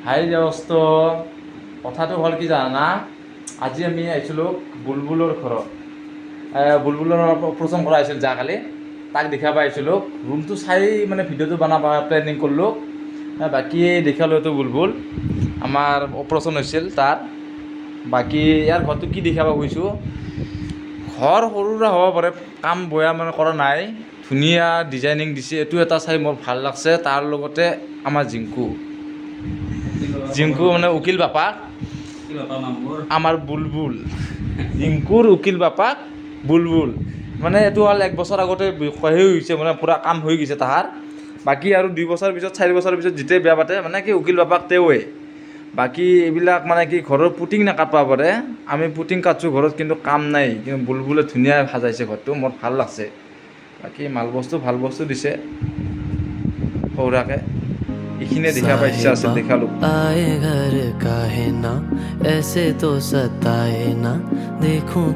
হাই দোস্ত, কথাটো হ'ল কি জানা, আজি আমি আহিছিলোঁ বুলবুলৰ ঘৰত। বুলবুলৰ অপাৰেশ্যন কৰা হৈছিল যোৱাকালি, তাক দেখাব আহিছিলোঁ। ৰুমটো চাই মানে ভিডিঅ'টো বনাব প্লেনিং কৰিলোঁ। বাকী দেখালোঁতো বুলবুল আমাৰ অপাৰেশ্যন হৈছিল তাৰ। বাকী ইয়াৰ ঘৰটো কি দেখাব গৈছোঁ, ঘৰ সৰু সুৰা হ'ব পাৰে, কাম বয়া মানে কৰা নাই, ধুনীয়া ডিজাইনিং দিছে। এইটো এটা চাই মোৰ ভাল লাগছে। তাৰ লগতে আমাৰ জিংকু মানে উকিল বাপাক, আমাৰ বুলবুল জিংকুৰ উকিল বাপাক বুলবুল। মানে এইটো হ'ল 1 বছৰ আগতে হৈ গৈছে, মানে পূৰা কাম হৈ গৈছে তাহাৰ। বাকী আৰু 2 বছৰ পিছত 4 বছৰ পিছত যেতিয়া বিয়া পাতে মানে কি উকিল বাপাক তেওঁৱে। বাকী এইবিলাক মানে কি ঘৰৰ পুটিং নাকাটবা পাৰে, আমি পুটিং কাটছোঁ ঘৰত, কিন্তু কাম নাই। কিন্তু বুলবুলে ধুনীয়া সাজাইছে ঘৰটো, মোৰ ভাল লাগছে। বাকী মাল বস্তু ভাল বস্তু দিছে সৌৰাকে। এইখিনিয়ে দেখাব ইচ্ছা আছিল, দেখালোঁ। आए घर का है ना, ऐसे तो सताए ना, देखूं